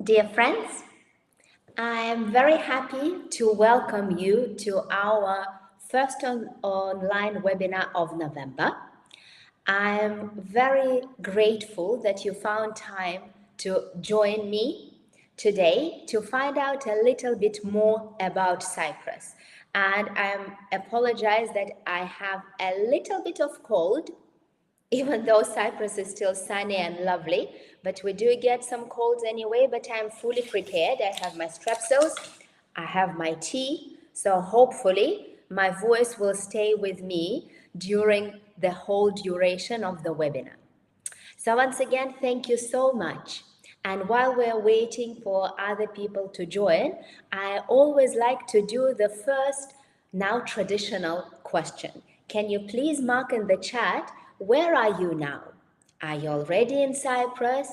Dear friends, I am very happy to welcome you to our first online webinar of November. I am very grateful that you found time to join me today to find out a little bit more about Cyprus. And I apologize that I have a little bit of cold, even though Cyprus is still sunny and lovely, but we do get some colds anyway, but I'm fully prepared. I have my strepsils, I have my tea, so hopefully my voice will stay with me during the whole duration of the webinar. So once again, thank you so much. And while we're waiting for other people to join, I always like to do the first, now traditional question. Can you please mark in the chat, where are you now? Are you already in Cyprus?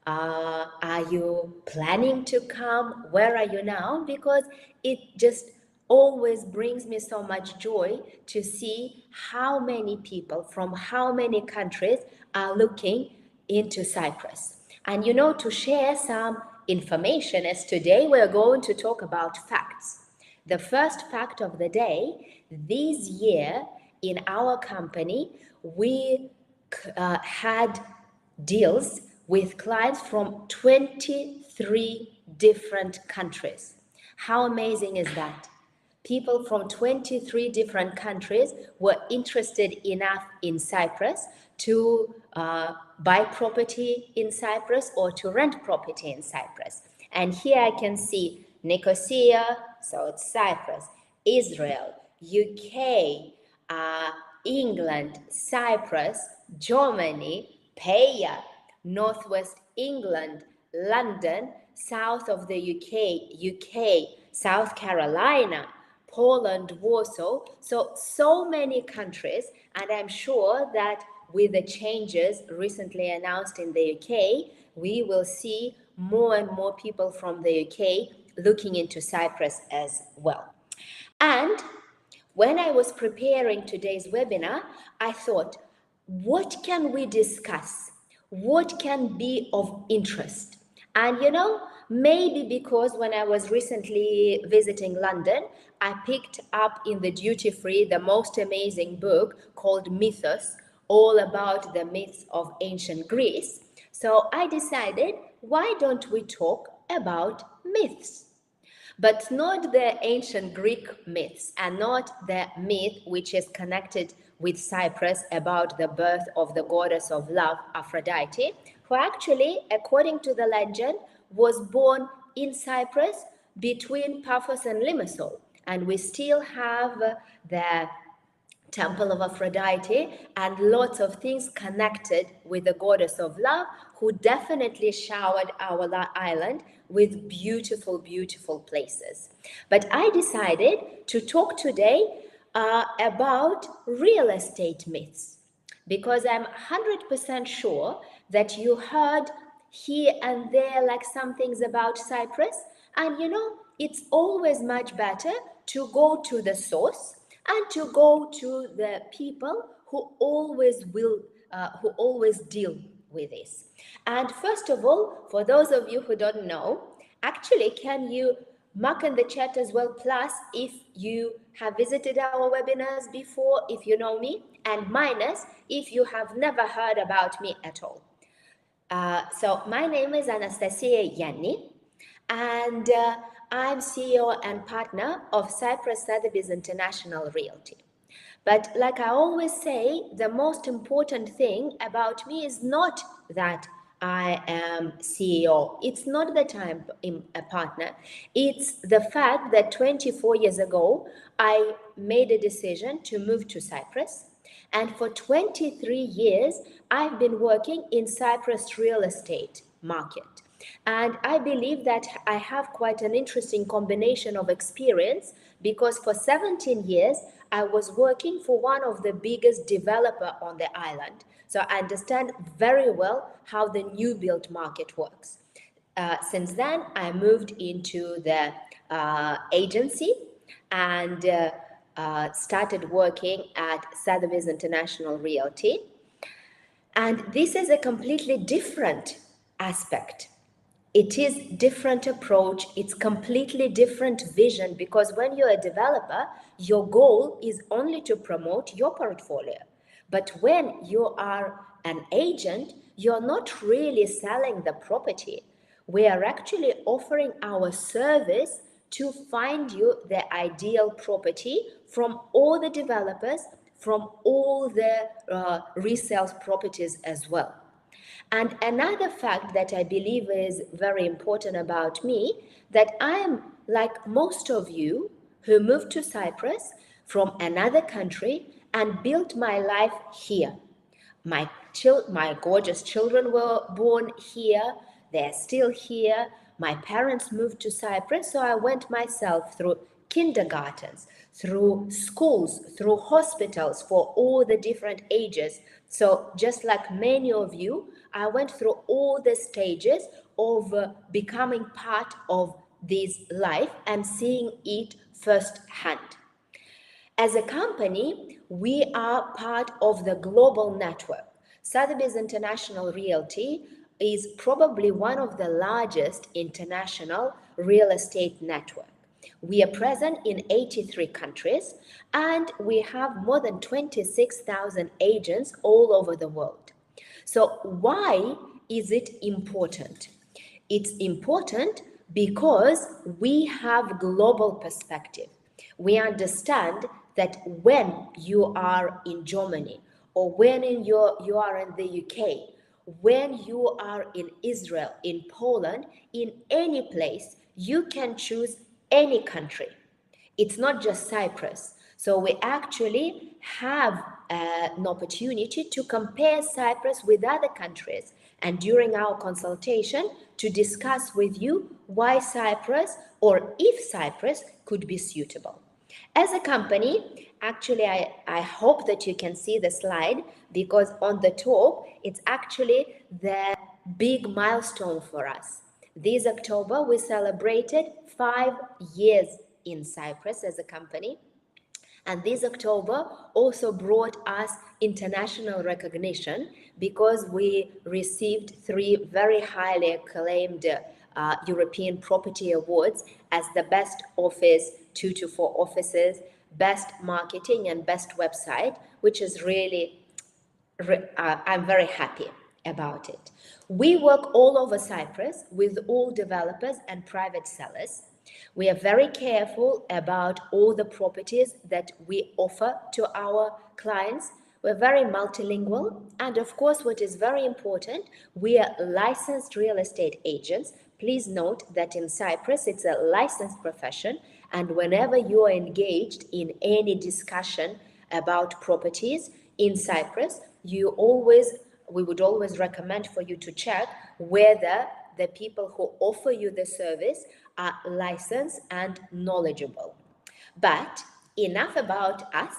Are you planning to come? Where are you now? Because it just always brings me so much joy to see how many people from how many countries are looking into Cyprus. And to share some information, as today we're going to talk about facts. The first fact of the day, this year in our company, we had deals with clients from 23 different countries. How amazing is that? People from 23 different countries were interested enough in Cyprus to buy property in Cyprus or to rent property in Cyprus. And here I can see Nicosia, so it's Cyprus, Israel, UK, England, Cyprus, Germany, Paya, Northwest England, London, south of the UK, South Carolina, Poland, Warsaw, so many countries, and I'm sure that with the changes recently announced in the UK, we will see more and more people from the UK looking into Cyprus as well. And when I was preparing today's webinar, I thought, what can we discuss? What can be of interest? And maybe because when I was recently visiting London, I picked up in the duty-free the most amazing book called Mythos, all about the myths of ancient Greece. So I decided, why don't we talk about myths? But not the ancient Greek myths and not the myth which is connected with Cyprus about the birth of the goddess of love, Aphrodite, who actually, according to the legend, was born in Cyprus between Paphos and Limassol. And we still have the Temple of Aphrodite and lots of things connected with the goddess of love, who definitely showered our island with beautiful, beautiful places. But I decided to talk today about real estate myths, because I'm 100% sure that you heard here and there like some things about Cyprus, and it's always much better to go to the source and to go to the people who always deal with this. And first of all, for those of you who don't know, actually, can you mark in the chat as well, plus if you have visited our webinars before, if you know me, and minus if you have never heard about me at all. So my name is Anastasia Yianni, and I'm CEO and partner of Cyprus Sotheby's International Realty. But like I always say, the most important thing about me is not that I am CEO. It's not that I'm a partner. It's the fact that 24 years ago, I made a decision to move to Cyprus. And for 23 years, I've been working in Cyprus real estate market. And I believe that I have quite an interesting combination of experience, because for 17 years, I was working for one of the biggest developer on the island. So I understand very well how the new build market works. Since then, I moved into the agency and started working at Sotheby's International Realty. And this is a completely different aspect. it is different approach, it's completely different vision, because when you're a developer, your goal is only to promote your portfolio. But when you are an agent, you're not really selling the property. We are actually offering our service to find you the ideal property from all the developers, from all the resale properties as well. And another fact that I believe is very important about me, that I am like most of you who moved to Cyprus from another country and built my life here. My gorgeous children were born here. They're still here. My parents moved to Cyprus, so I went myself through kindergartens, through schools, through hospitals for all the different ages. So just like many of you, I went through all the stages of becoming part of this life and seeing it firsthand. As a company, we are part of the global network. Sotheby's International Realty is probably one of the largest international real estate network. We are present in 83 countries and we have more than 26,000 agents all over the world. So why is it important? It's important because we have global perspective. We understand that when you are in Germany or when you are in the UK, when you are in Israel, in Poland, in any place, you can choose any country. It's not just Cyprus. So we actually have an opportunity to compare Cyprus with other countries, and during our consultation to discuss with you why Cyprus or if Cyprus could be suitable. As a company, actually I hope that you can see the slide, because on the top it's actually the big milestone for us. This October we celebrated 5 years in Cyprus as a company. And this October also brought us international recognition, because we received 3 very highly acclaimed European property awards as the best office, 2 to 4 offices, best marketing and best website, which is really, I'm very happy about it. We work all over Cyprus with all developers and private sellers. We are very careful about all the properties that we offer to our clients. We're very multilingual. And of course, what is very important, we are licensed real estate agents. Please note that in Cyprus, it's a licensed profession. And whenever you are engaged in any discussion about properties in Cyprus, we would always recommend for you to check whether the people who offer you the service are licensed and knowledgeable. But enough about us.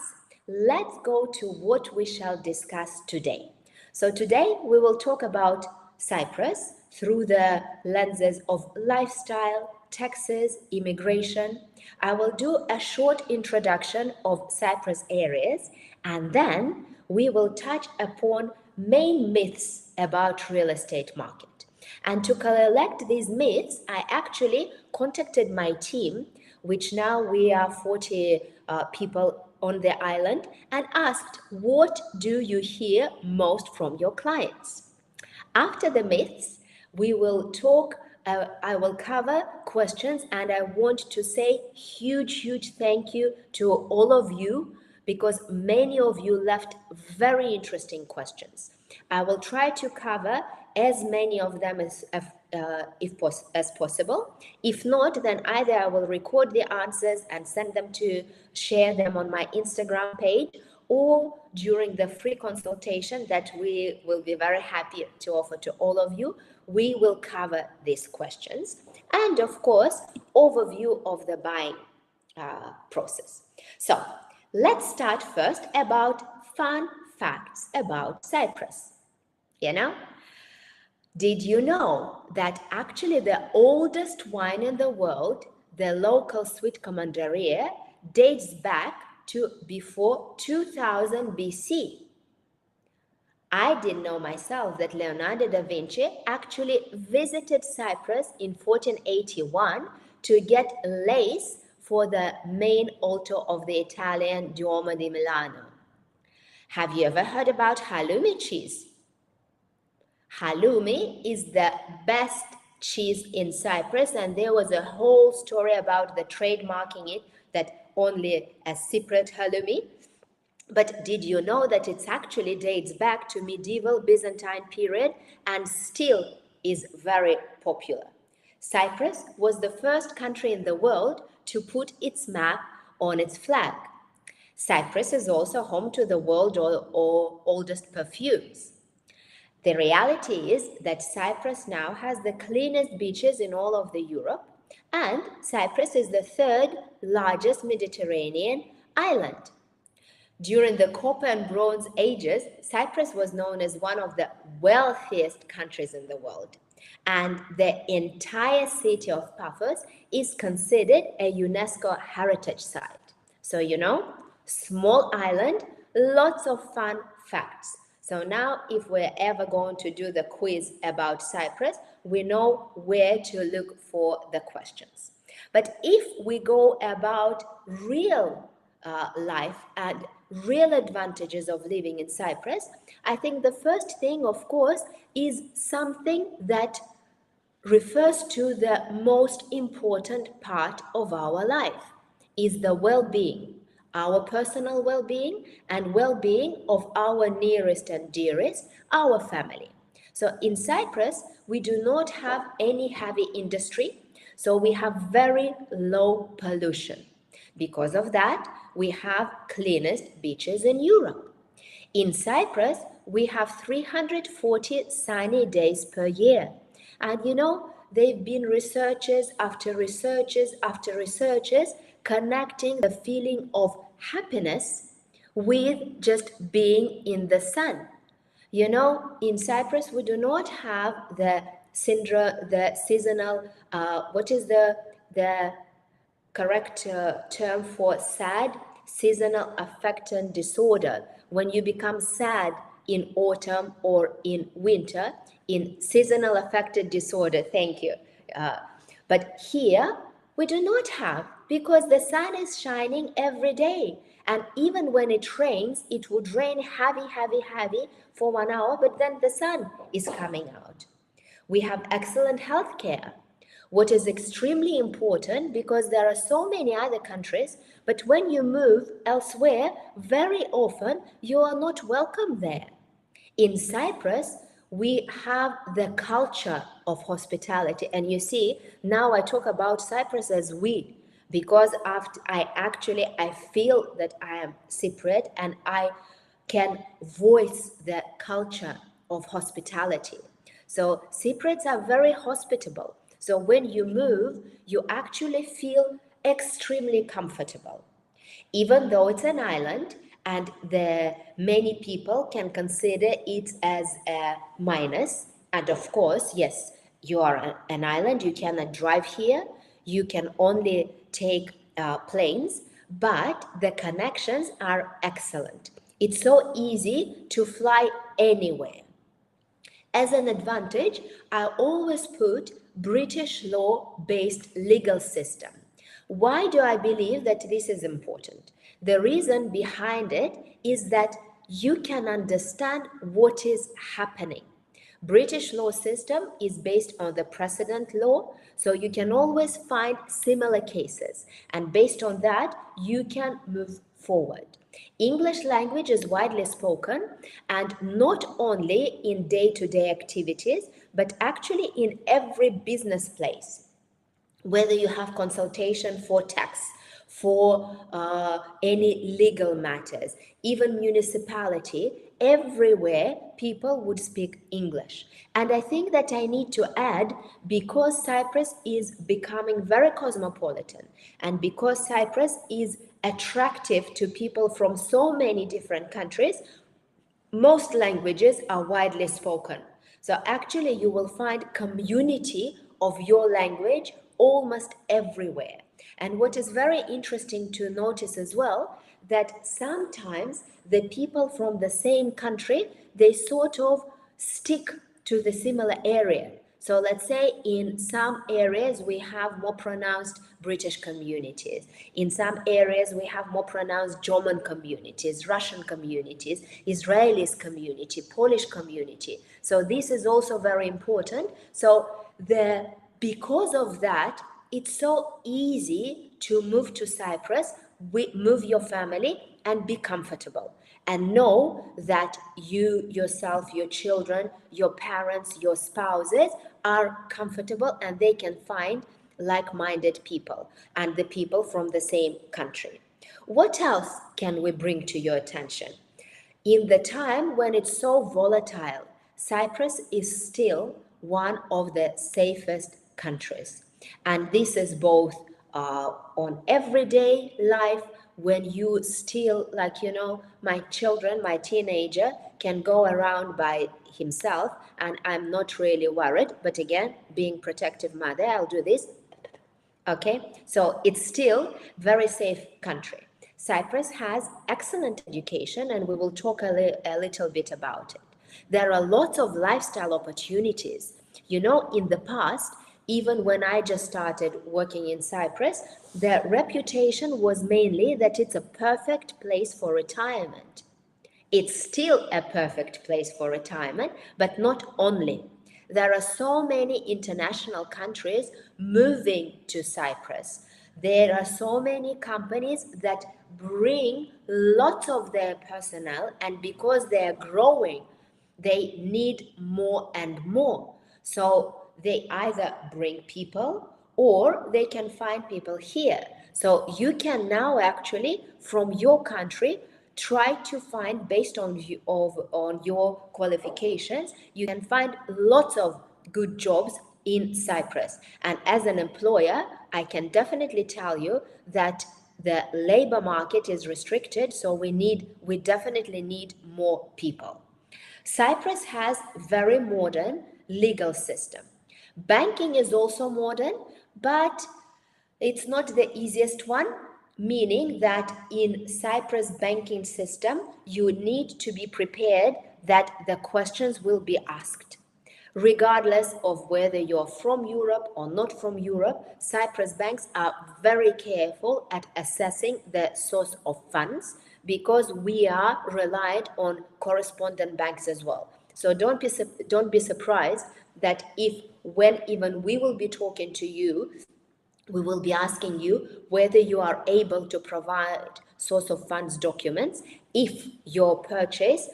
Let's go to what we shall discuss today. So today we will talk about Cyprus through the lenses of lifestyle, taxes, immigration. I will do a short introduction of Cyprus areas, and then we will touch upon main myths about real estate market. And to collect these myths, I actually contacted my team, which now we are 40 people on the island, and asked, what do you hear most from your clients? After the myths, we will talk, I will cover questions, and I want to say huge thank you to all of you, because many of you left very interesting questions. I will try to cover as many of them as possible. If not, then either I will record the answers and send them to share them on my Instagram page, or during the free consultation that we will be very happy to offer to all of you, we will cover these questions. And of course, overview of the buying process. So let's start first about fun facts about Cyprus. Did you know that actually the oldest wine in the world, the local sweet commanderia, dates back to before 2000 BC? I didn't know myself that Leonardo da Vinci actually visited Cyprus in 1481 to get lace for the main altar of the Italian Duomo di Milano. Have you ever heard about halloumi cheese? Halloumi is the best cheese in Cyprus, and there was a whole story about the trademarking it, that only a separate halloumi. But did you know that it actually dates back to medieval Byzantine period and still is very popular? Cyprus was the first country in the world to put its map on its flag. Cyprus is also home to the world's oldest perfumes. The reality is that Cyprus now has the cleanest beaches in all of the Europe, and Cyprus is the third largest Mediterranean island. During the Copper and Bronze Ages, Cyprus was known as one of the wealthiest countries in the world, and the entire city of Paphos is considered a UNESCO heritage site. So, small island, lots of fun facts. So now if we're ever going to do the quiz about Cyprus, we know where to look for the questions. But if we go about real life and real advantages of living in Cyprus, I think the first thing, of course, is something that refers to the most important part of our life, is the well-being, our personal well-being and well-being of our nearest and dearest, our family. So in Cyprus, we do not have any heavy industry, so we have very low pollution. Because of that, we have cleanest beaches in Europe. In Cyprus, we have 340 sunny days per year. And they've been researchers after researchers after researchers connecting the feeling of happiness with just being in the sun. In Cyprus, we do not have the seasonal, what is the correct term for sad? Seasonal affective disorder. When you become sad in autumn or in winter, in seasonal affective disorder, thank you. But here, we do not have, because the sun is shining every day. And even when it rains, it would rain heavy, heavy, heavy for 1 hour, but then the sun is coming out. We have excellent health care. What is extremely important, because there are so many other countries, but when you move elsewhere, very often you are not welcome there. In Cyprus, we have the culture of hospitality. And you see, now I talk about Cyprus as we, because after I feel that I am Cypriot and I can voice the culture of hospitality. So Cypriots are very hospitable. So when you move, you actually feel extremely comfortable. Even though it's an island and many people can consider it as a minus, and of course, yes, you are an island, you cannot drive here, you can only take planes, but the connections are excellent. It's so easy to fly anywhere. As an advantage, I always put British law-based legal system. Why do I believe that this is important? The reason behind it is that you can understand what is happening. British law system is based on the precedent law, so you can always find similar cases, and based on that, you can move forward. English language is widely spoken, and not only in day-to-day activities, but actually in every business place. Whether you have consultation for tax, for any legal matters, even municipality, everywhere people would speak English. And I think that I need to add, because Cyprus is becoming very cosmopolitan, and because Cyprus is attractive to people from so many different countries, most languages are widely spoken. So actually you will find community of your language almost everywhere. And what is very interesting to notice as well, that sometimes the people from the same country, they sort of stick to the similar area. So let's say in some areas we have more pronounced British communities. In some areas we have more pronounced German communities, Russian communities, Israelis community, Polish community. So this is also very important. So because of that, it's so easy to move to Cyprus, move your family and be comfortable. And know that you, yourself, your children, your parents, your spouses are comfortable and they can find like-minded people and the people from the same country. What else can we bring to your attention? In the time when it's so volatile, Cyprus is still one of the safest countries. And this is both on everyday life, when you still, like, my children, my teenager can go around by himself and I'm not really worried. But again, being protective mother, I'll do this. Okay, so it's still very safe country. Cyprus has excellent education and we will talk a little bit about it. There are lots of lifestyle opportunities. In the past, even when I just started working in Cyprus, the reputation was mainly that it's a perfect place for retirement. It's still a perfect place for retirement, but not only. There are so many international countries moving to Cyprus. There are so many companies that bring lots of their personnel, and because they are growing, they need more and more. So they either bring people or they can find people here. So you can now actually, from your country, try to find, based on your qualifications, you can find lots of good jobs in Cyprus. And as an employer, I can definitely tell you that the labor market is restricted, so we definitely need more people. Cyprus has very modern legal system. Banking is also modern, but it's not the easiest one, meaning that in Cyprus banking system, you need to be prepared that the questions will be asked. Regardless of whether you're from Europe or not from Europe, Cyprus banks are very careful at assessing the source of funds because we are reliant on correspondent banks as well. So don't be surprised that when even we will be talking to you, we will be asking you whether you are able to provide source of funds documents if your purchase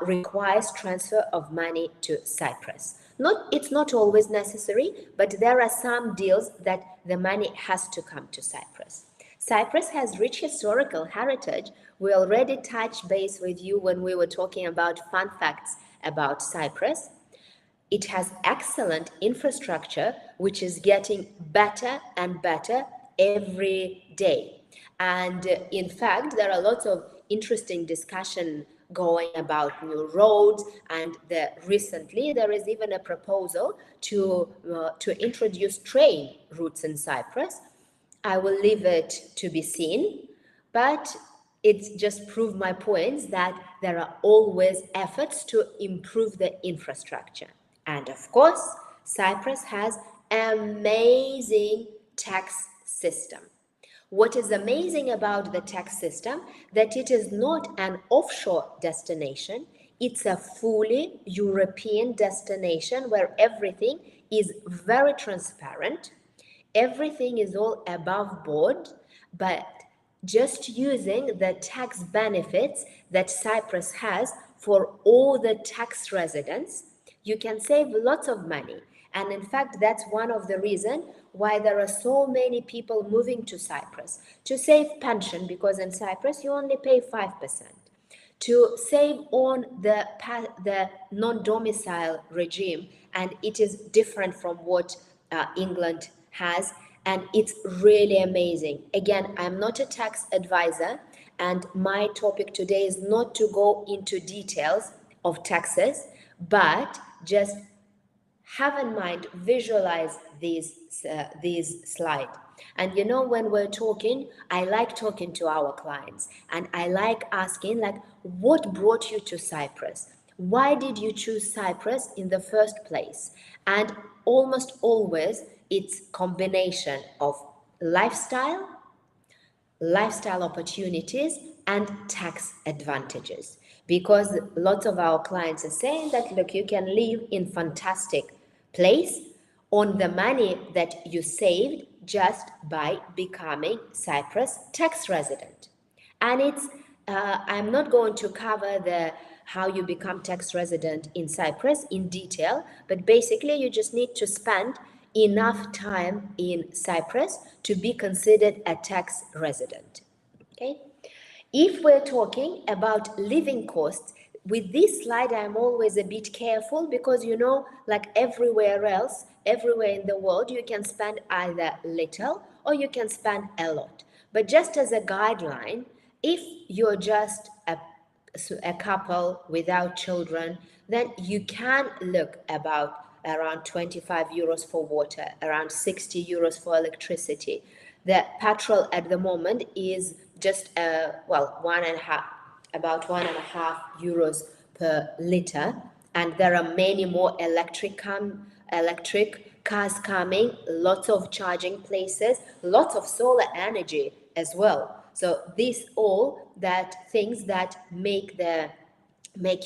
requires transfer of money to Cyprus. It's not always necessary, but there are some deals that the money has to come to Cyprus. Cyprus has rich historical heritage. We already touched base with you when we were talking about fun facts about Cyprus. It has excellent infrastructure, which is getting better and better every day. And in fact, there are lots of interesting discussion going about new roads, and recently there is even a proposal to introduce train routes in Cyprus. I will leave it to be seen, but it just proved my points that there are always efforts to improve the infrastructure. And of course, Cyprus has amazing tax system. What is amazing about the tax system, that it is not an offshore destination, it's a fully European destination where everything is very transparent, everything is all above board, but just using the tax benefits that Cyprus has for all the tax residents, you can save lots of money. And in fact, that's one of the reasons why there are so many people moving to Cyprus, to save pension, because in Cyprus you only pay 5%, to save on the non-domicile regime, and it is different from what England has, and it's really amazing. Again, I'm not a tax advisor, and my topic today is not to go into details of taxes, but just have in mind, visualize these slide. And you know, when we're talking, I like talking to our clients, and I like asking, like, what brought you to Cyprus? Why did you choose Cyprus in the first place? And almost always it's combination of lifestyle opportunities and tax advantages, because lots of our clients are saying that, look, you can live in fantastic place on the money that you saved just by becoming Cyprus tax resident. And it's I'm not going to cover the how you become tax resident in Cyprus in detail, but basically you just need to spend enough time in Cyprus to be considered a tax resident. Okay? If we're talking about living costs, with this slide, I'm always a bit careful because, you know, like everywhere else, everywhere in the world, you can spend either little or you can spend a lot. But just as a guideline, if you're just a couple without children, then you can look about around 25 euros for water, around 60 euros for electricity. The petrol at the moment is just about 1.5 euros per liter, and there are many more electric cars coming, lots of charging places, lots of solar energy as well. So these all that things that make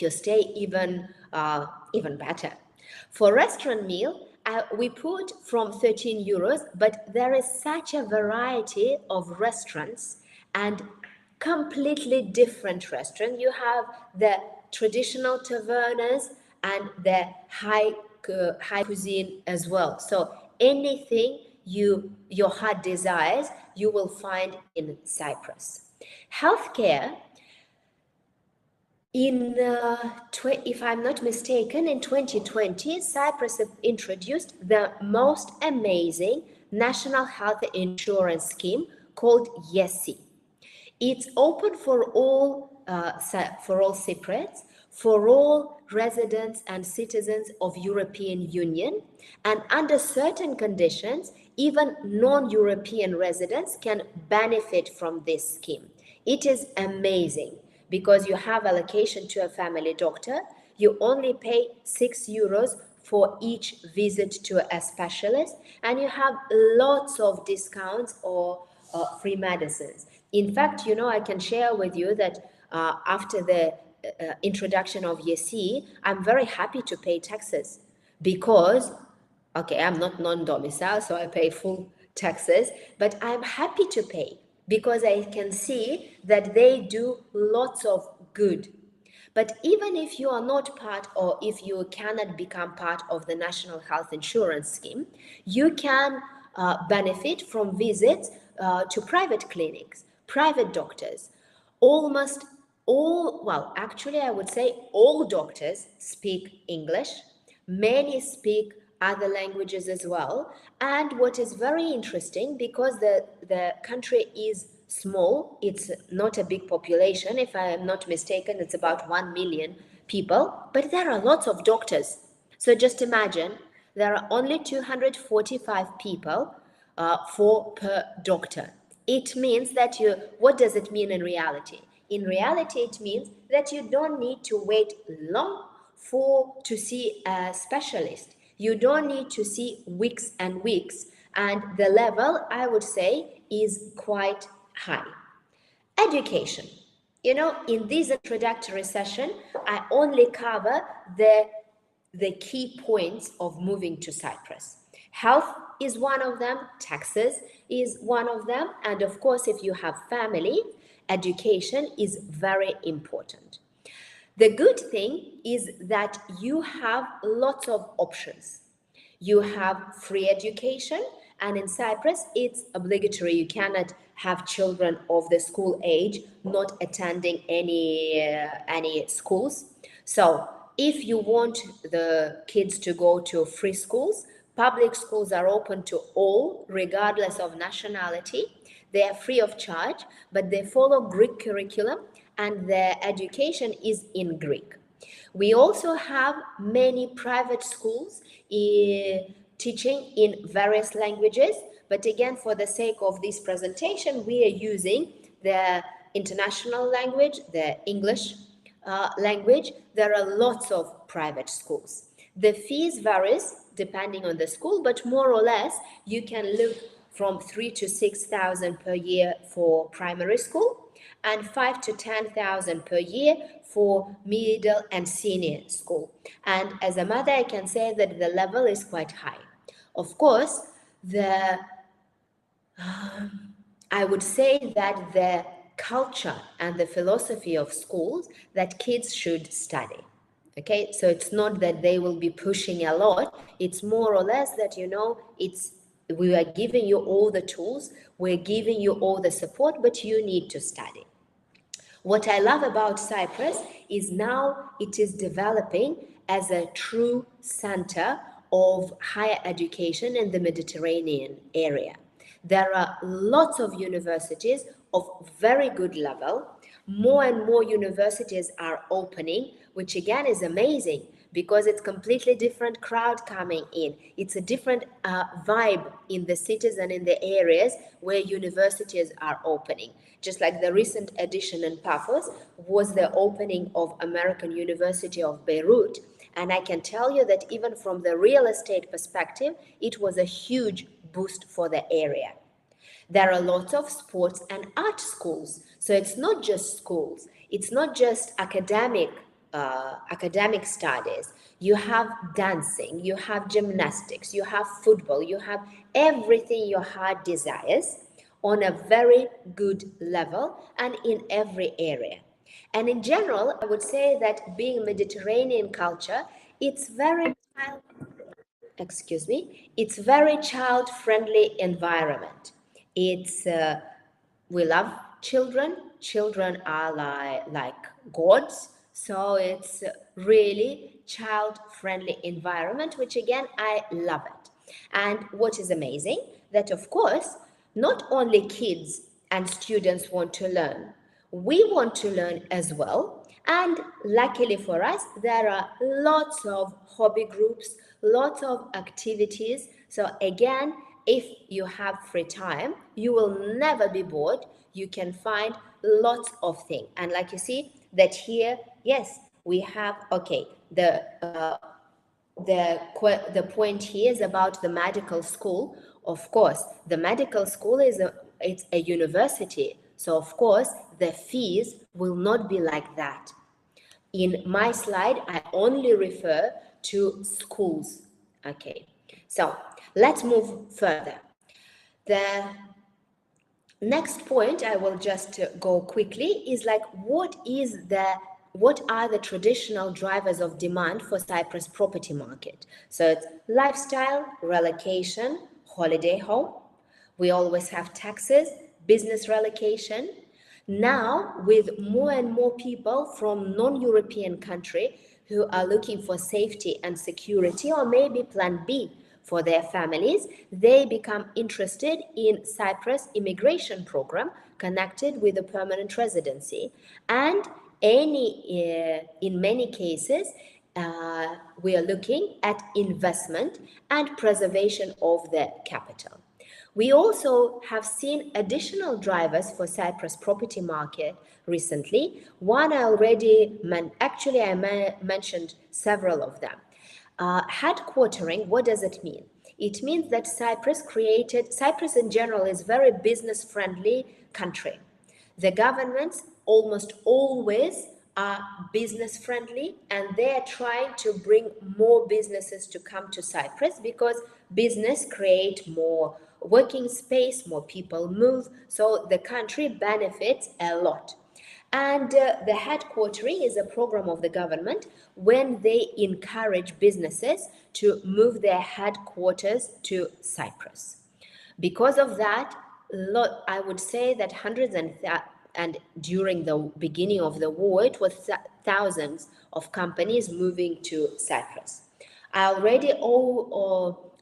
your stay even better. For restaurant meal, we put from 13 euros, but there is such a variety of restaurants and completely different restaurants. You have the traditional tavernas and the high cuisine as well. So anything your heart desires, you will find in Cyprus. Healthcare, if I'm not mistaken, in 2020, Cyprus introduced the most amazing national health insurance scheme called Gesy. It's open for all Cypriots, for all residents and citizens of European Union, and under certain conditions, even non-European residents can benefit from this scheme. It is amazing because you have allocation to a family doctor. You only pay 6 euros for each visit to a specialist, and you have lots of discounts or free medicines. In fact, you know, I can share with you that after the introduction of Gesy, I'm very happy to pay taxes because, okay, I'm not non-domicile, so I pay full taxes, but I'm happy to pay because I can see that they do lots of good. But even if you are not part, or if you cannot become part of the National Health Insurance Scheme, you can benefit from visits to private clinics, private doctors. Almost all, well, actually, I would say all doctors speak English. Many speak other languages as well. And what is very interesting, because the country is small, it's not a big population. If I am not mistaken, it's about 1 million people, but there are lots of doctors. So just imagine there are only 245 people per doctor. It means that what does it mean in reality? In reality, it means that you don't need to wait long to see a specialist. You don't need to see weeks and weeks, and the level, I would say, is quite high. Education. You know, in this introductory session, I only cover the key points of moving to Cyprus. Health is one of them, taxes is one of them, and of course, if you have family, education is very important. The good thing is that you have lots of options. You have free education, and in Cyprus, it's obligatory. You cannot have children of the school age not attending any schools. So if you want the kids to go to free schools, public schools are open to all, regardless of nationality. They are free of charge, but they follow Greek curriculum, and their education is in Greek. We also have many private schools teaching in various languages, But again, for the sake of this presentation, we are using the international language, the English language. There are lots of private schools. The fees varies depending on the school, but more or less you can look from 3,000 to 6,000 per year for primary school and 5,000 to 10,000 per year for middle and senior school. And as a mother, I can say that the level is quite high. Of course, I would say that the culture and the philosophy of schools that kids should study. Okay, so it's not that they will be pushing a lot. It's more or less that, we are giving you all the tools, we're giving you all the support, but you need to study. What I love about Cyprus is now it is developing as a true center of higher education in the Mediterranean area. There are lots of universities of very good level. More and more universities are opening, which again is amazing because it's completely different crowd coming in. It's a different vibe in the cities and in the areas where universities are opening. Just like the recent edition in Paphos was the opening of American University of Beirut. And I can tell you that even from the real estate perspective, it was a huge boost for the area. There are lots of sports and art schools. So it's not just schools. It's not just academic studies. You have dancing, you have gymnastics, you have football, you have everything your heart desires on a very good level and in every area. And in general, I would say that being Mediterranean culture, it's very child-friendly environment. We love children. Children are like gods. So it's really child-friendly environment, which again, I love it. And what is amazing, that of course, not only kids and students want to learn, we want to learn as well. And luckily for us, there are lots of hobby groups, lots of activities. So again, if you have free time, you will never be bored. You can find lots of things. And like you see that here, yes, we have, okay, the point here is about the medical school. Of course, the medical school it's a university. So of course, the fees will not be like that. In my slide, I only refer to schools. Okay, so let's move further. The next point I will just go quickly is like what are the traditional drivers of demand for Cyprus property market? So it's lifestyle, relocation, holiday home. We always have taxes, business relocation. Now, with more and more people from non-European country who are looking for safety and security, or maybe plan B for their families, they become interested in Cyprus immigration program connected with a permanent residency. And in many cases, we are looking at investment and preservation of the capital. We also have seen additional drivers for Cyprus property market recently. One I already mentioned several of them. Headquartering, what does it mean? It means that Cyprus in general is very business-friendly country. The governments almost always are business-friendly, and they are trying to bring more businesses to come to Cyprus because business create more working space, more people move, so the country benefits a lot. And the headquartering is a program of the government when they encourage businesses to move their headquarters to Cyprus. Because of that, I would say that and during the beginning of the war, it was thousands of companies moving to Cyprus. I already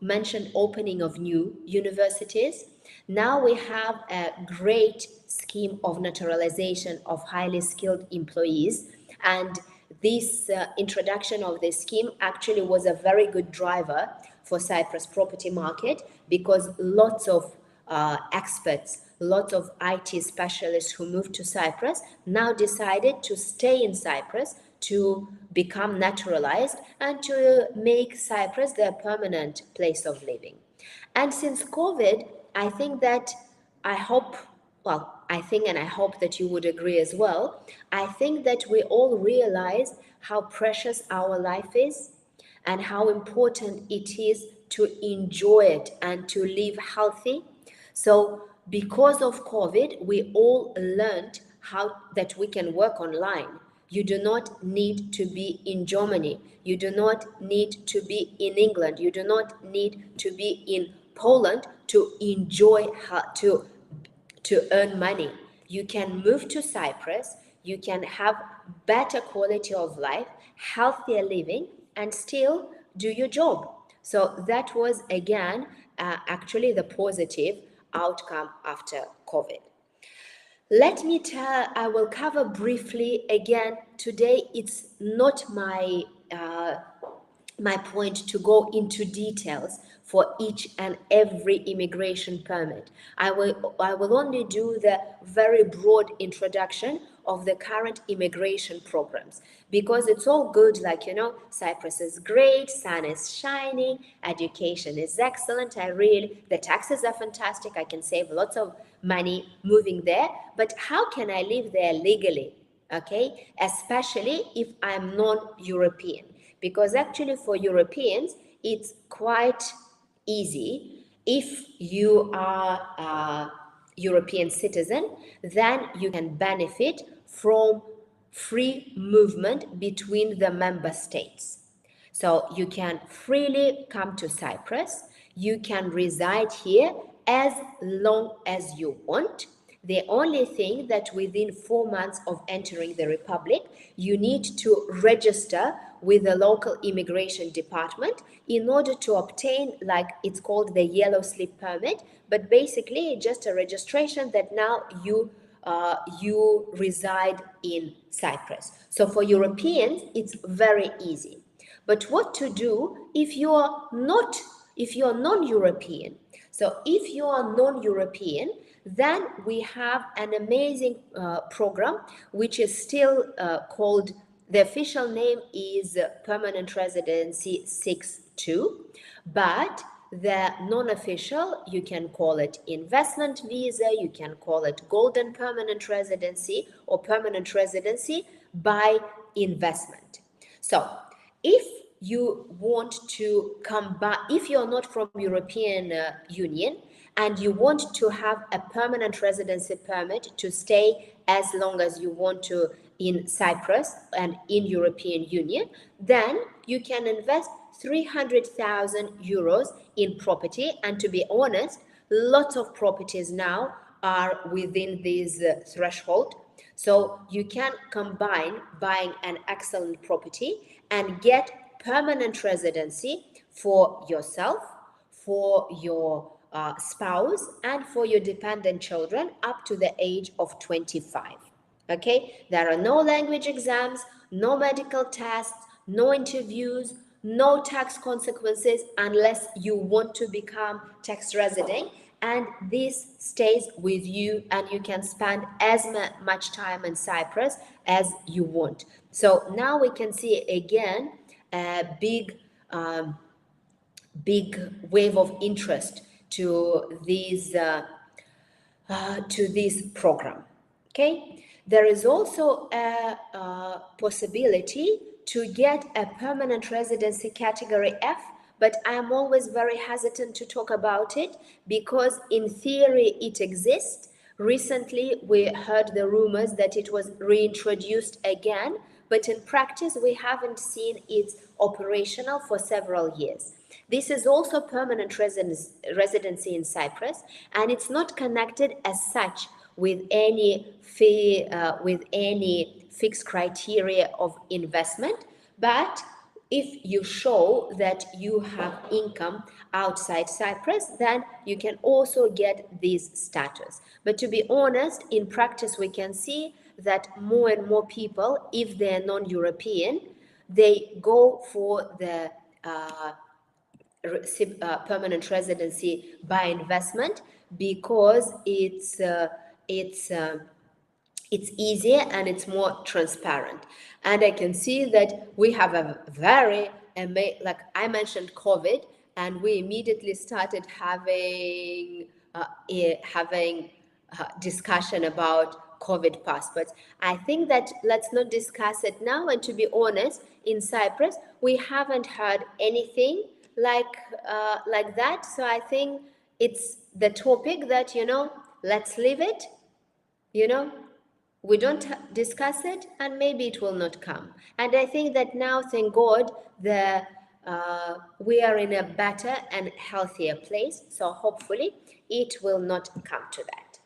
mentioned opening of new universities. Now we have a great scheme of naturalization of highly skilled employees, and this introduction of this scheme actually was a very good driver for Cyprus property market, because lots of experts, lots of IT specialists who moved to Cyprus now decided to stay in Cyprus, to become naturalized, and to make Cyprus their permanent place of living. And since COVID, I think that I hope, well, I think and I hope that you would agree as well. I think that we all realize how precious our life is and how important it is to enjoy it and to live healthy. So because of COVID, we all learned how that we can work online. You do not need to be in Germany. You do not need to be in England. You do not need to be in Poland to enjoy how to earn money. You can move to Cyprus, you can have better quality of life, healthier living, and still do your job. So that was again actually the positive outcome after COVID. Let me tell, I will cover briefly again. Today, it's not my point to go into details for each and every immigration permit. I will only do the very broad introduction of the current immigration programs, because it's all good, like, you know, Cyprus is great, sun is shining, education is excellent, the taxes are fantastic, I can save lots of money moving there, but how can I live there legally? Okay, especially if I'm non-European. Because actually for Europeans, it's quite easy. If you are a European citizen, then you can benefit from free movement between the member states. So you can freely come to Cyprus, you can reside here as long as you want. The only thing that within 4 months of entering the Republic, you need to register with the local immigration department in order to obtain, like, it's called the yellow slip permit, but basically just a registration that now you reside in Cyprus. So for Europeans, it's very easy. But what to do if you are non-European? So if you are non-European, then we have an amazing program, which is still called, the official name is Permanent Residency 6.2, but the non-official, you can call it investment visa, you can call it golden permanent residency or permanent residency by investment. So if you want to come back, if you're not from European Union and you want to have a permanent residency permit to stay as long as you want to in Cyprus and in European Union, then you can invest 300,000 euros in property. And to be honest, lots of properties now are within this threshold. So you can combine buying an excellent property and get permanent residency for yourself, for your spouse, and for your dependent children up to the age of 25. Okay, there are no language exams, no medical tests, no interviews, no tax consequences unless you want to become tax resident, and this stays with you and you can spend as much time in Cyprus as you want. So now we can see again a big wave of interest to this program. Okay, there is also a possibility to get a permanent residency category F, but I am always very hesitant to talk about it because in theory it exists. Recently we heard the rumors that it was reintroduced again, but in practice we haven't seen it operational for several years. This is also permanent residency in Cyprus, and it's not connected as such with any fee, with any fixed criteria of investment. But if you show that you have income outside Cyprus, then you can also get this status. But to be honest, in practice, we can see that more and more people, if they're non-European, they go for the permanent residency by investment because it's easier and it's more transparent. And I can see that we have a very, like I mentioned COVID, and we immediately started having discussion about COVID passports. I think that let's not discuss it now. And to be honest, in Cyprus, we haven't heard anything like that. So I think it's the topic that, let's leave it, we don't discuss it, and maybe it will not come. And I think that now, thank God, we are in a better and healthier place. So hopefully it will not come to that.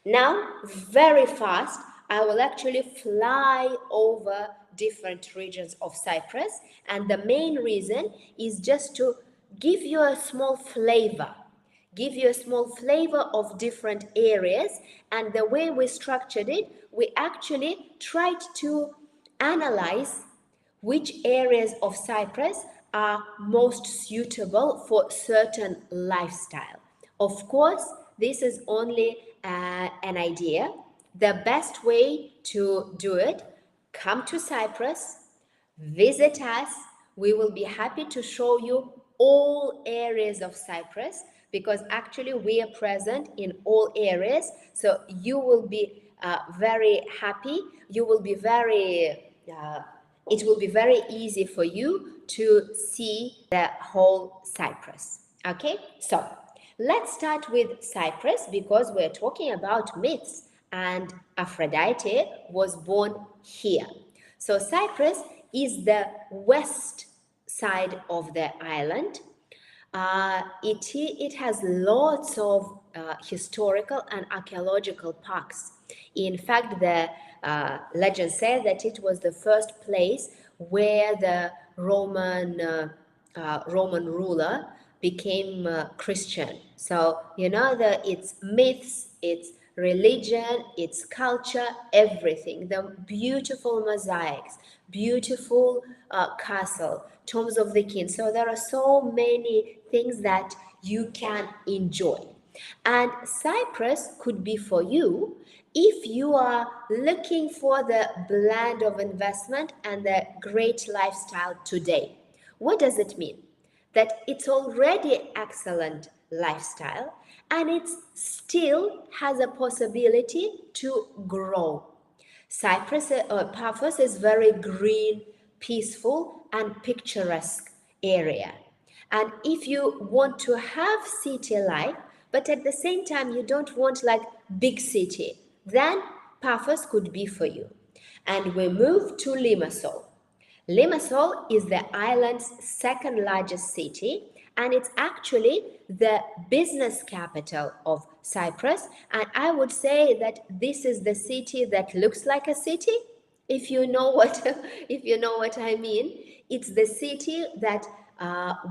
Now, very fast, I will actually fly over different regions of Cyprus. And the main reason is just to give you a small flavor of different areas. And the way we structured it, we actually tried to analyze which areas of Cyprus are most suitable for certain lifestyle. Of course, this is only an idea. The best way to do it, come to Cyprus, visit us. We will be happy to show you all areas of Cyprus, because actually we are present in all areas. So you will be very happy. You will be it will be very easy for you to see the whole Cyprus. Okay, so let's start with Cyprus, because we're talking about myths, and Aphrodite was born here. So Cyprus is the west side of the island. It has lots of historical and archaeological parks. In fact, the legend says that it was the first place where the Roman ruler became Christian. So it's myths, it's religion, it's culture, everything. The beautiful mosaics, beautiful castle, tombs of the king. So there are so many things that you can enjoy. And Cyprus could be for you if you are looking for the blend of investment and the great lifestyle today. What does it mean? That it's already excellent lifestyle and it still has a possibility to grow. Cyprus, Paphos is very green, peaceful and picturesque area. And if you want to have city life, but at the same time you don't want like big city, then Paphos could be for you. And we move to Limassol. Limassol is the island's second largest city, and it's actually the business capital of Cyprus. And I would say that this is the city that looks like a city, if you know what I mean. It's the city that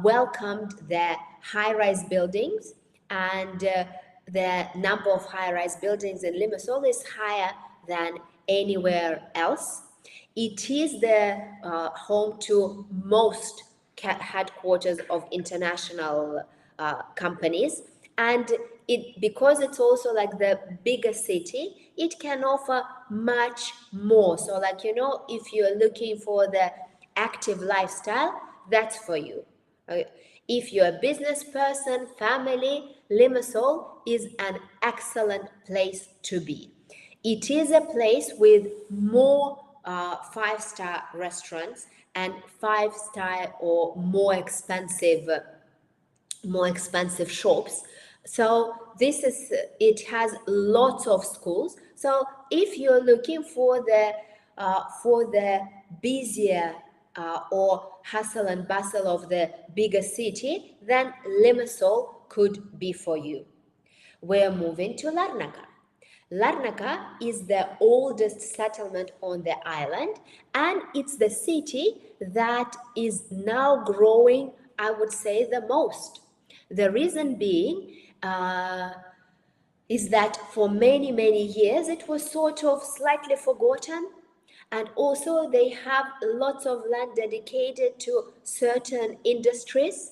welcomed the high-rise buildings, and the number of high-rise buildings in Limassol is higher than anywhere else. It is the home to most headquarters of international companies, and because it's also like the biggest city, it can offer much more. So if you're looking for the active lifestyle, that's for you. If you're a business person, family, Limassol is an excellent place to be. It is a place with more five-star restaurants and five-star or more expensive shops. So it has lots of schools. So if you're looking for the busier or hustle and bustle of the bigger city, then Limassol could be for you. We're moving to Larnaca. Larnaca is the oldest settlement on the island, and it's the city that is now growing, I would say, the most. The reason being is that for many, many years it was sort of slightly forgotten, and also they have lots of land dedicated to certain industries,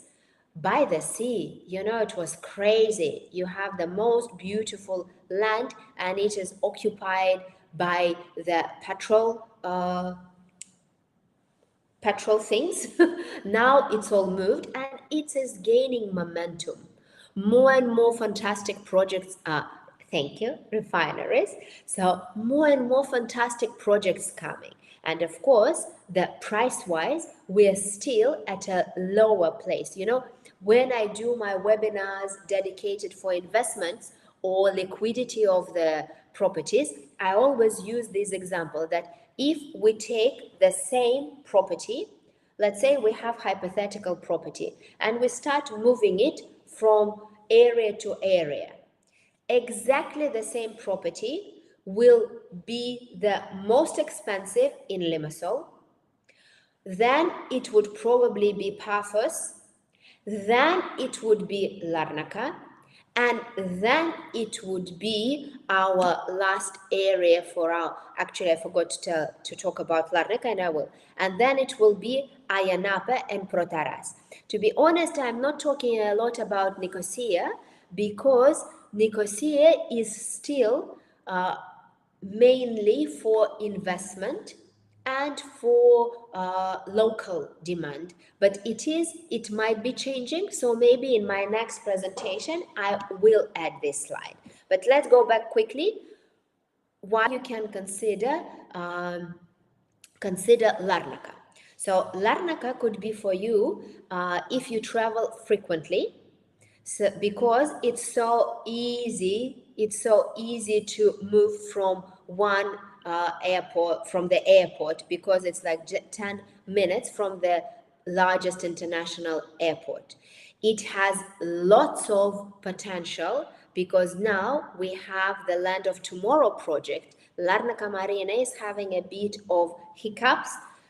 by the sea. You know, it was crazy. You have the most beautiful land, and it is occupied by the petrol things. Now it's all moved and it is gaining momentum. More and more fantastic projects are, thank you, refineries. So more and more fantastic projects coming. And of course, the price-wise, we're still at a lower place. You know, when I do my webinars dedicated for investments or liquidity of the properties, I always use this example that if we take the same property, let's say we have hypothetical property, and we start moving it from area to area, exactly the same property will be the most expensive in Limassol, then it would probably be Paphos, then it would be Larnaca, and then it would be our last area for our, actually I forgot to talk about Larnaca, and I will, and then it will be Ayia Napa and Protaras. To be honest, I'm not talking a lot about Nicosia because Nicosia is still mainly for investment and for local demand, but it might be changing. So maybe in my next presentation I will add this slide, but let's go back quickly why you can consider Larnaca. So Larnaca could be for you if you travel frequently. So because it's so easy to move from one from the airport, because it's like 10 minutes from the largest international airport. It has lots of potential because now we have the Land of Tomorrow project. Larnaca Marina is having a bit of hiccups,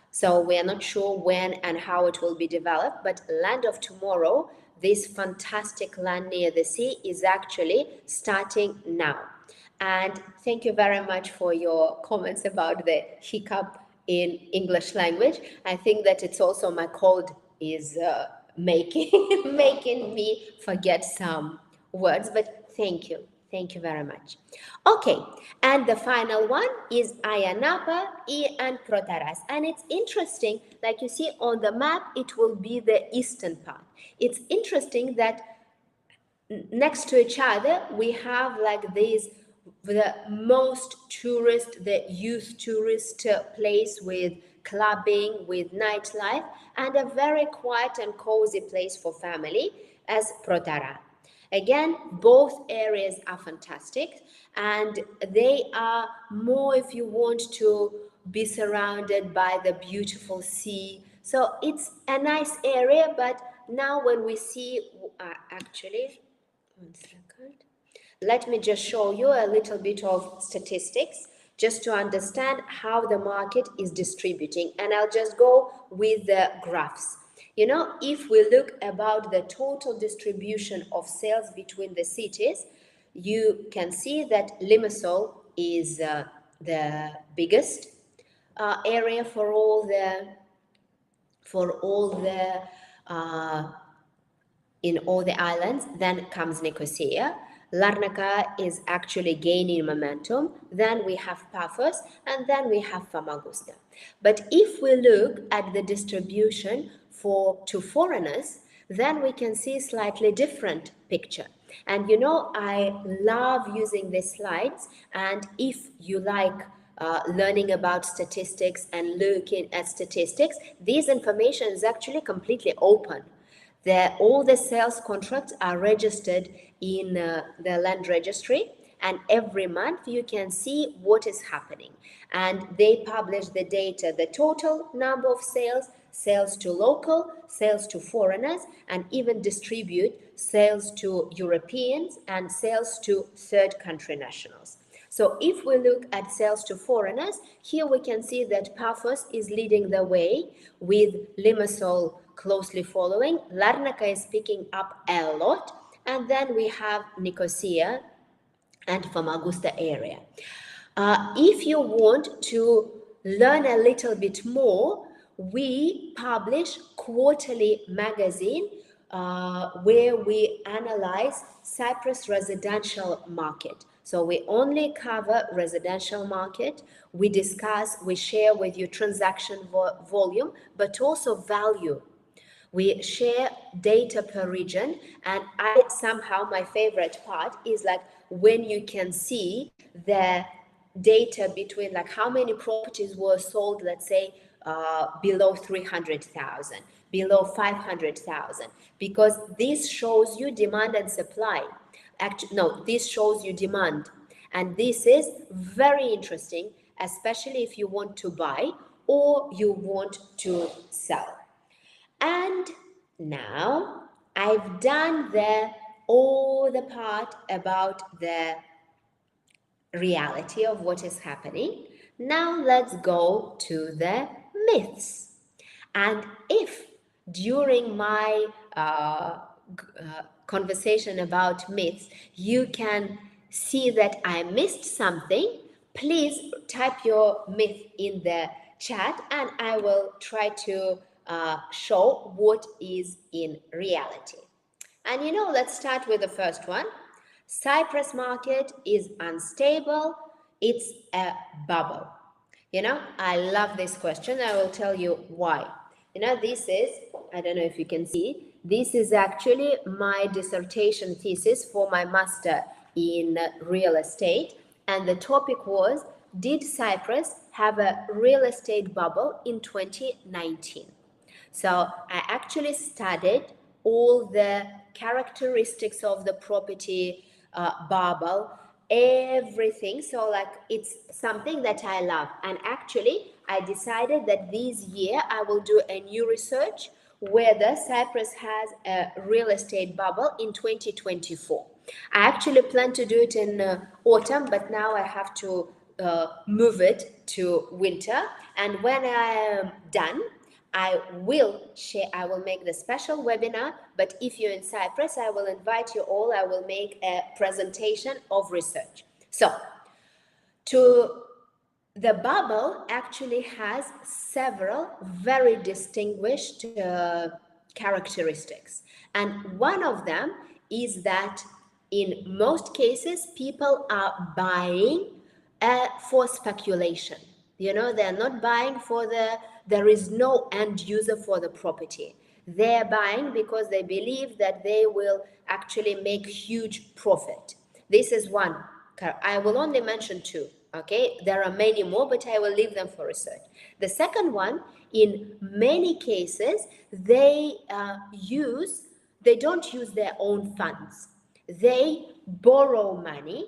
so we are not sure when and how it will be developed, but Land of Tomorrow, this fantastic land near the sea, is actually starting now. And thank you very much for your comments about the hiccup in English language. I think that it's also my cold is making making me forget some words, but thank you. Thank you very much. Okay, and the final one is Ayia Napa and Protaras. And it's interesting, like you see on the map, it will be the eastern part. It's interesting that next to each other, we have like these, the most tourist, the youth tourist place with clubbing, with nightlife, and a very quiet and cozy place for family as Protara. Again, both areas are fantastic, and they are more if you want to be surrounded by the beautiful sea. So it's a nice area, but now when we see, actually, 1 second. Let me just show you a little bit of statistics just to understand how the market is distributing. And I'll just go with the graphs. You know, if we look about the total distribution of sales between the cities, you can see that Limassol is the biggest area for all the in all the islands. Then comes Nicosia. Larnaca is actually gaining momentum. Then we have Paphos, and then we have Famagusta. But if we look at the distribution to foreigners, then we can see a slightly different picture. And you know, I love using these slides, and if you like learning about statistics and looking at statistics, this information is actually completely open. All the sales contracts are registered in the land registry, and every month you can see what is happening. And they publish the data, the total number of sales to local, sales to foreigners, and even distribute sales to Europeans and sales to third country nationals. So if we look at sales to foreigners, here we can see that Paphos is leading the way with Limassol closely following. Larnaca is picking up a lot, and then we have Nicosia and Famagusta area. If you want to learn a little bit more, we publish quarterly magazine where we analyze Cyprus residential market. So we only cover residential market. We discuss, we share with you transaction volume, but also value. We share data per region, and somehow my favorite part is like when you can see the data between like how many properties were sold, let's say below 300,000, below 500,000, because this shows you demand and supply. Actually, no, this shows you demand, and this is very interesting, especially if you want to buy or you want to sell. And now I've done all the part about the reality of what is happening. Now let's go to the myths. And if during my conversation about myths, you can see that I missed something, please type your myth in the chat and I will try to show what is in reality. And let's start with the first one. Cyprus market is unstable. It's a bubble. I love this question. I will tell you why. This is, I don't know if you can see, this is actually my dissertation thesis for my master in real estate. And the topic was, did Cyprus have a real estate bubble in 2019? So I actually studied all the characteristics of the property bubble, everything. So like it's something that I love. And actually I decided that this year I will do a new research whether Cyprus has a real estate bubble in 2024. I actually plan to do it in autumn, but now I have to move it to winter. And when I am done, I will make the special webinar, but if you're in Cyprus, I will invite you all. I will make a presentation of research. So, the bubble actually has several very distinguished characteristics. And one of them is that in most cases, people are buying for speculation. They're not buying there is no end user for the property. They're buying because they believe that they will actually make huge profit. This is one. I will only mention two. Okay, there are many more, but I will leave them for research. The second one, in many cases, they don't use their own funds. They borrow money.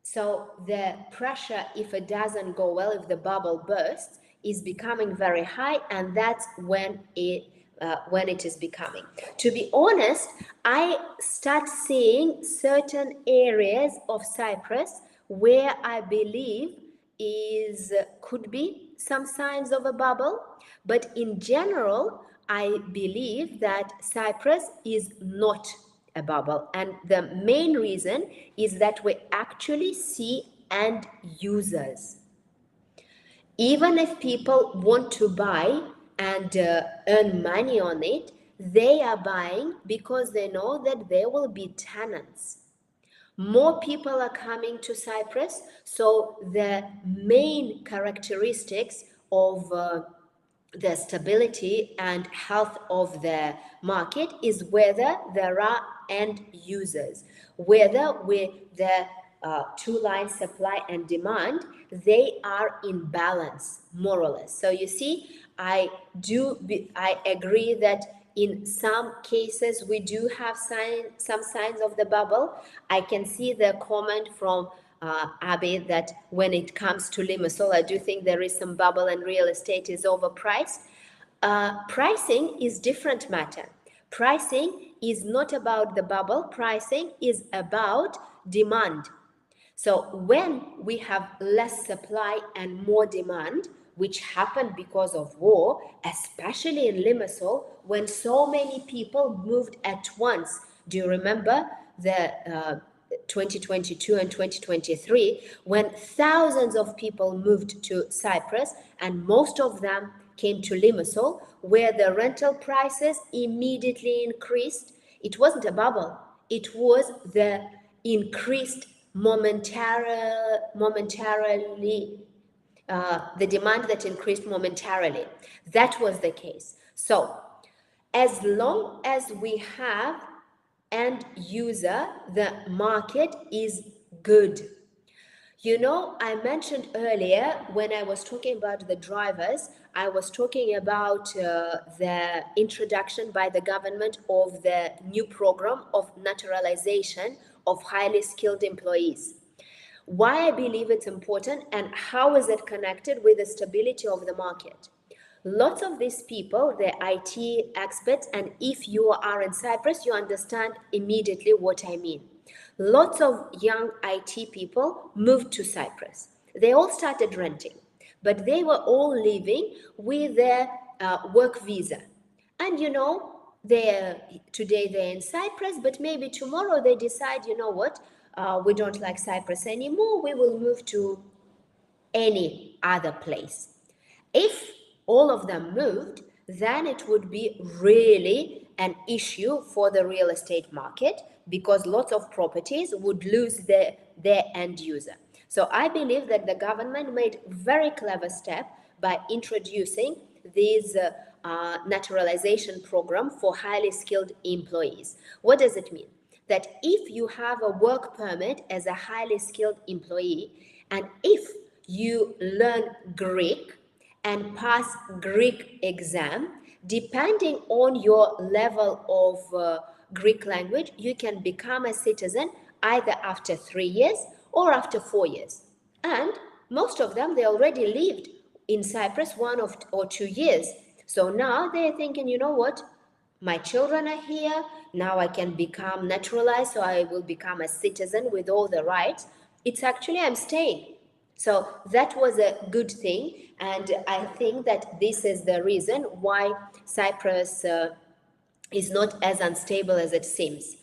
So the pressure, if it doesn't go well, if the bubble bursts, is becoming very high, and that's when it is becoming. To be honest, I start seeing certain areas of Cyprus where I believe could be some signs of a bubble, but in general, I believe that Cyprus is not a bubble, and the main reason is that we actually see end users. Even if people want to buy and earn money on it, they are buying because they know that there will be tenants. More people are coming to Cyprus, so the main characteristics of the stability and health of the market is whether there are end users, whether with the two-line supply and demand, they are in balance, more or less. So you see, I agree that in some cases we do have some signs of the bubble. I can see the comment from Abby that when it comes to Limassol, I do think there is some bubble and real estate is overpriced. Pricing is different matter. Pricing is not about the bubble. Pricing is about demand. So when we have less supply and more demand, which happened because of war, especially in Limassol, when so many people moved at once. Do you remember the 2022 and 2023, when thousands of people moved to Cyprus, and most of them came to Limassol, where the rental prices immediately increased. It wasn't a bubble. It was the increased momentarily, the demand that increased momentarily. That was the case. So as long as we have end user, the market is good. You know, I mentioned earlier when I was talking about the drivers, I was talking about the introduction by the government of the new program of naturalization of highly skilled employees. Why I believe it's important and how is it connected with the stability of the market? Lots of these people, they're IT experts, and if you are in Cyprus, you understand immediately what I mean. Lots of young IT people moved to Cyprus. They all started renting, but they were all living with their work visa. And you know, today they're in Cyprus, but maybe tomorrow they decide, you know what, we don't like Cyprus anymore, we will move to any other place. If all of them moved, then it would be really an issue for the real estate market because lots of properties would lose their end user. So I believe that the government made very clever step by introducing these naturalization program for highly skilled employees. What does it mean? That if you have a work permit as a highly skilled employee, and if you learn Greek and pass Greek exam, depending on your level of Greek language, you can become a citizen either after 3 years or after 4 years. And most of them, they already lived in Cyprus 1 or 2 years. So now they're thinking, you know what? My children are here. Now I can become naturalized, so I will become a citizen with all the rights. It's actually, I'm staying. So that was a good thing. And I think that this is the reason why Cyprus is not as unstable as it seems.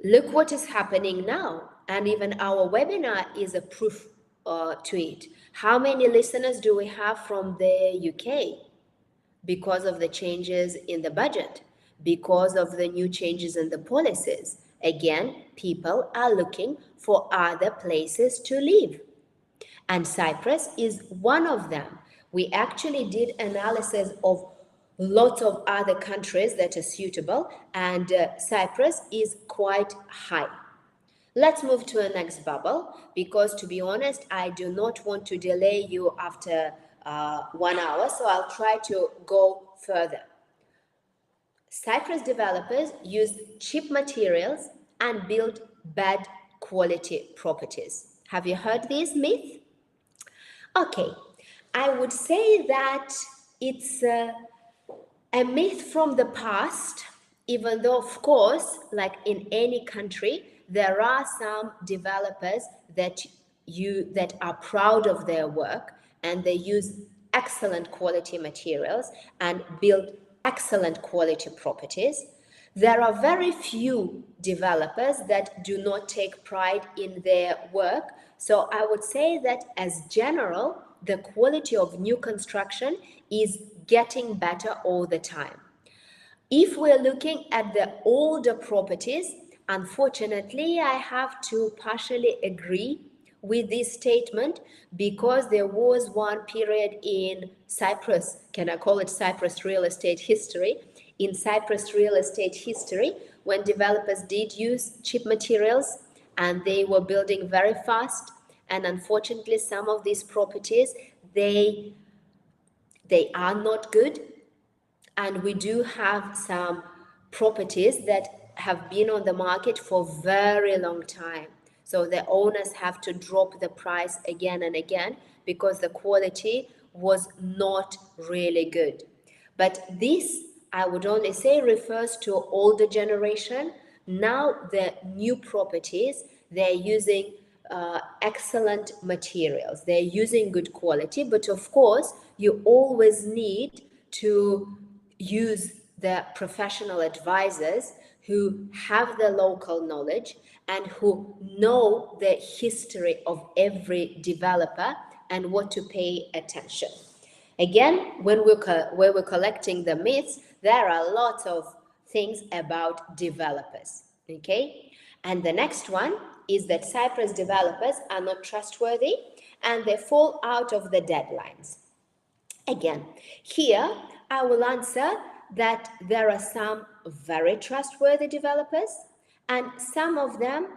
Look what is happening now. And even our webinar is a proof to it. How many listeners do we have from the UK? Because of the changes in the budget, because of the new changes in the policies. Again, people are looking for other places to live. And Cyprus is one of them. We actually did analysis of lots of other countries that are suitable, and Cyprus is quite high. Let's move to the next bubble, because to be honest, I do not want to delay you after 1 hour, so I'll try to go further. Cyprus developers use cheap materials and build bad quality properties. Have you heard this myth? Okay, I would say that it's a myth from the past, even though, of course, like in any country, there are some developers that are proud of their work and they use excellent quality materials and build excellent quality properties. There are very few developers that do not take pride in their work. So I would say that as general, the quality of new construction is getting better all the time. If we're looking at the older properties, unfortunately, I have to partially agree with this statement because there was one period in Cyprus, can I call it Cyprus real estate history? In Cyprus real estate history, when developers did use cheap materials and they were building very fast, and unfortunately, some of these properties, they are not good. And we do have some properties that have been on the market for a very long time. So the owners have to drop the price again and again because the quality was not really good. But this, I would only say, refers to older generation. Now the new properties, they're using excellent materials. They're using good quality, but of course, you always need to use the professional advisors who have the local knowledge and who know the history of every developer and what to pay attention. Again, when we're collecting the myths, there are lots of things about developers, okay? And the next one is that Cyprus developers are not trustworthy and they fall out of the deadlines. Again, here I will answer that there are some very trustworthy developers and some of them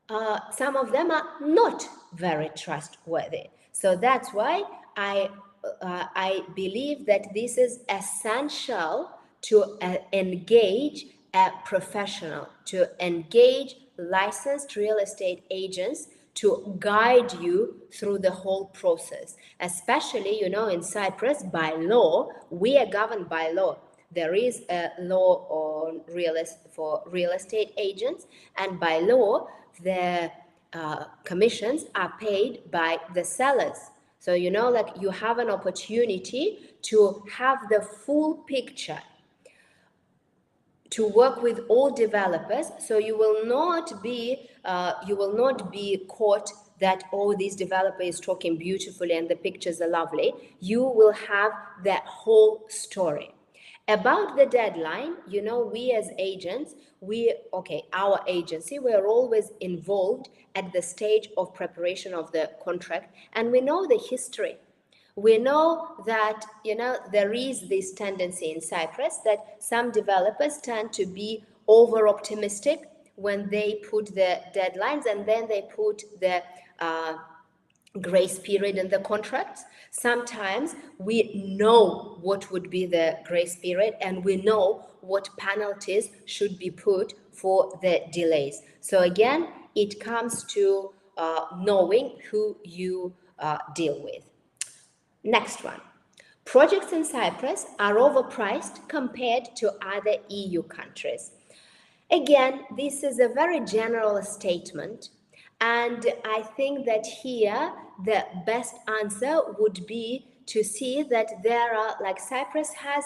are not very trustworthy. So that's why I believe that this is essential to engage a professional, to engage licensed real estate agents to guide you through the whole process. Especially, in Cyprus, by law, we are governed by law. There is a law on for real estate agents, and by law, the commissions are paid by the sellers. So, like you have an opportunity to have the full picture, to work with all developers, so you will not be caught that, oh, this developer is talking beautifully and the pictures are lovely. You will have the whole story. About the deadline, we as agents, our agency, we're always involved at the stage of preparation of the contract, and we know the history. We know that, there is this tendency in Cyprus that some developers tend to be over-optimistic when they put the deadlines, and then they put the grace period in the contracts. Sometimes we know what would be the grace period, and we know what penalties should be put for the delays. So again, it comes to knowing who you deal with. Next one. Projects in Cyprus are overpriced compared to other EU countries. Again, this is a very general statement, and I think that here the best answer would be to see that Cyprus has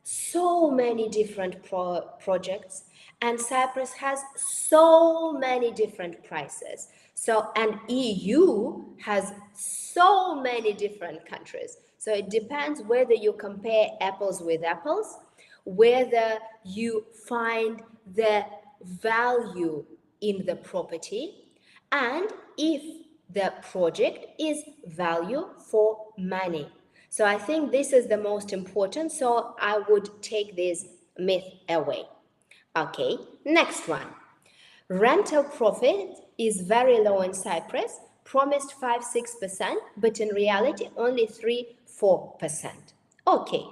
so many different projects, and Cyprus has so many different prices. So, and EU has so many different countries. So it depends whether you compare apples with apples, whether you find the value in the property, and if the project is value for money. So I think this is the most important. So I would take this myth away. Okay, next one. Rental profit is very low in Cyprus, promised 5-6%, but in reality only 3-4%. Okay,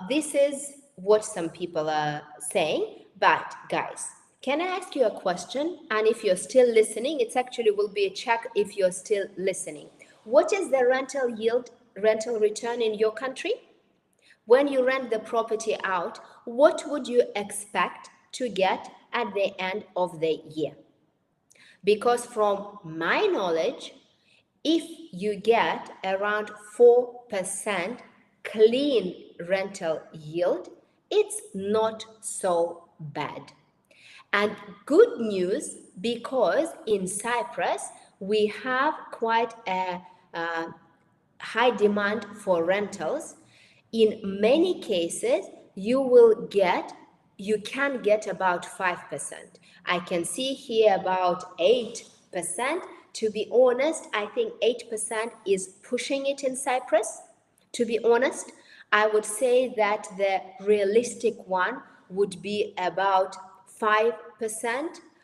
this is what some people are saying, but guys, can I ask you a question? And if you're still listening, it actually will be a check if you're still listening. What is the rental yield, rental return in your country? When you rent the property out, what would you expect to get at the end of the year? Because from my knowledge, if you get around 4% clean rental yield, it's not so bad. And good news, because in Cyprus, we have quite a high demand for rentals. In many cases, you can get about 5%. I can see here about 8%. To be honest, I think 8% is pushing it in Cyprus. To be honest, I would say that the realistic one would be about 5%.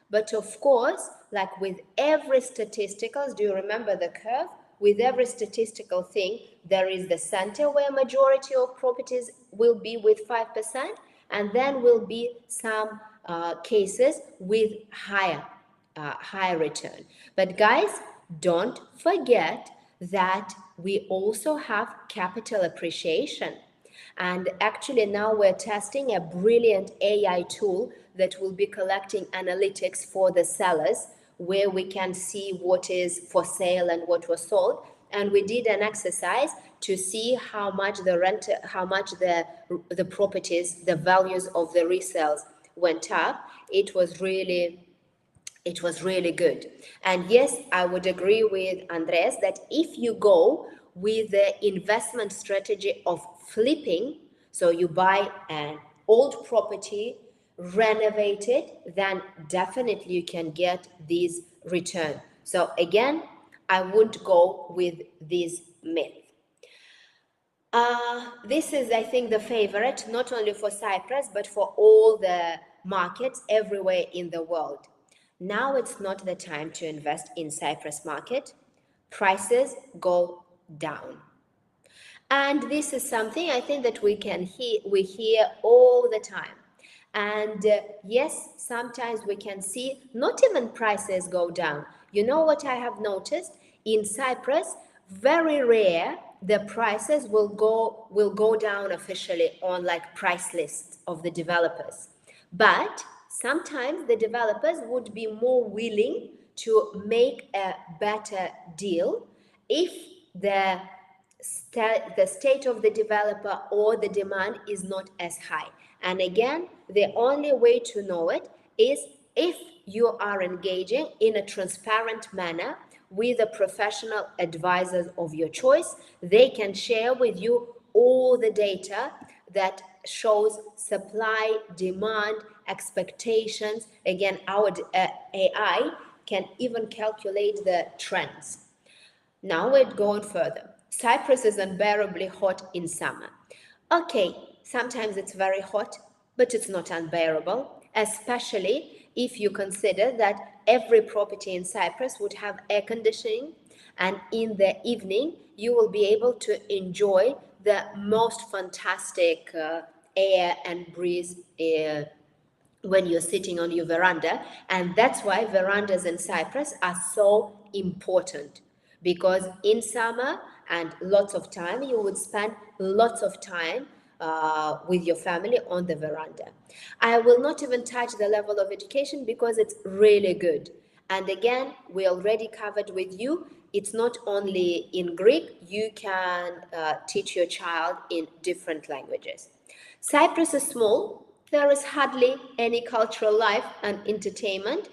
But of course, like with every statistical, do you remember the curve? With every statistical thing, there is the center where majority of properties will be with 5%, and then will be some cases with higher return. But guys, don't forget that we also have capital appreciation. And actually now we're testing a brilliant AI tool that will be collecting analytics for the sellers, where we can see what is for sale and what was sold. And we did an exercise to see how much the properties, the values of the resales went up. It was really good. And yes, I would agree with Andres that if you go with the investment strategy of flipping, so you buy an old property, renovate it, then definitely you can get this return. So again, I wouldn't go with this myth. This is, I think, the favorite, not only for Cyprus, but for all the markets everywhere in the world. Now it's not the time to invest in Cyprus market. Prices go down. And this is something I think that we hear all the time. And yes, sometimes we can see not even prices go down. You know what I have noticed? In Cyprus, very rare the prices will go down officially on like price lists of the developers. But sometimes the developers would be more willing to make a better deal if the state of the developer or the demand is not as high. And again, the only way to know it is if you are engaging in a transparent manner with the professional advisors of your choice. They can share with you all the data that shows supply, demand, expectations. Again, our AI can even calculate the trends. Now we're going further. Cyprus is unbearably hot in summer. Okay, sometimes it's very hot, but it's not unbearable, especially if you consider that every property in Cyprus would have air conditioning, and in the evening you will be able to enjoy the most fantastic air and breeze when you're sitting on your veranda. And that's why verandas in Cyprus are so important, because in summer and lots of time you would spend lots of time with your family on the veranda. I will not even touch the level of education because it's really good. And again, we already covered with you, it's not only in Greek, you can teach your child in different languages. Cyprus is small. There is hardly any cultural life and entertainment.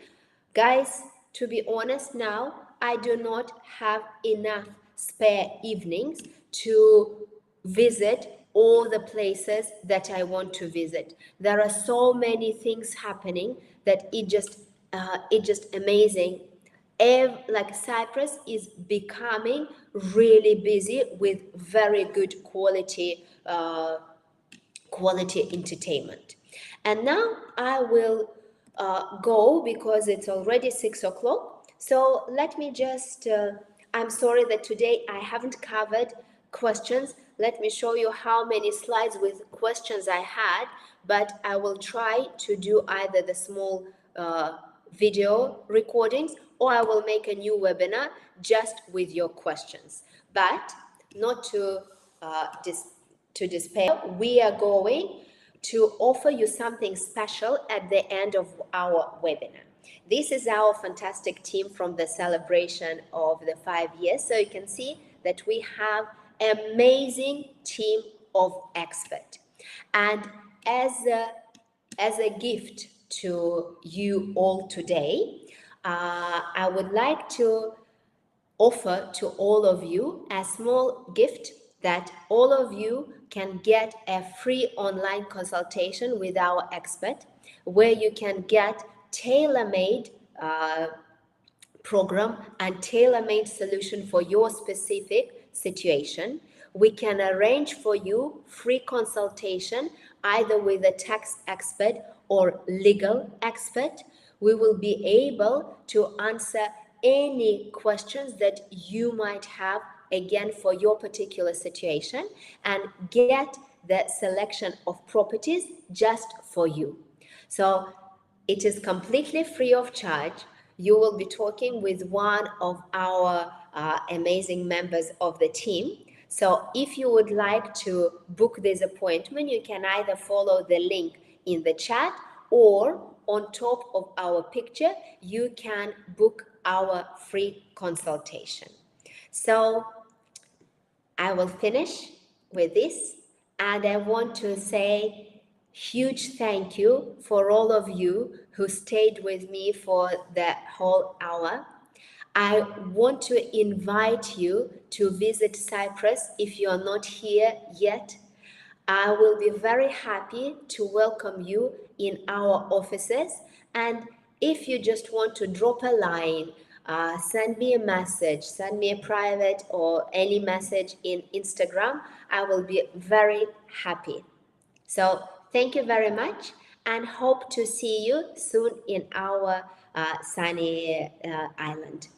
Guys, to be honest now, I do not have enough spare evenings to visit all the places that I want to visit. There are so many things happening that it just amazing. Like Cyprus is becoming really busy with very good quality entertainment. And now I will go because it's already 6 o'clock. So let me just, I'm sorry that today I haven't covered questions. Let me show you how many slides with questions I had, but I will try to do either the small video recordings, or I will make a new webinar just with your questions. But not to despair, we are going to offer you something special at the end of our webinar. This is our fantastic team from the celebration of the 5 years. So you can see that we have an amazing team of experts. And as a gift to you all today, I would like to offer to all of you a small gift that all of you can get a free online consultation with our expert, where you can get tailor-made program and tailor-made solution for your specific situation. We can arrange for you free consultation either with a tax expert or legal expert. We will be able to answer any questions that you might have, again, for your particular situation, and get the selection of properties just for you. So it is completely free of charge. You will be talking with one of our amazing members of the team. So if you would like to book this appointment, you can either follow the link in the chat, or on top of our picture, you can book our free consultation. So I will finish with this, and I want to say huge thank you for all of you who stayed with me for the whole hour. I want to invite you to visit Cyprus if you are not here yet. I will be very happy to welcome you in our offices. And if you just want to drop a line, send me a message, send me a private or any message in Instagram, I will be very happy. So thank you very much and hope to see you soon in our sunny island.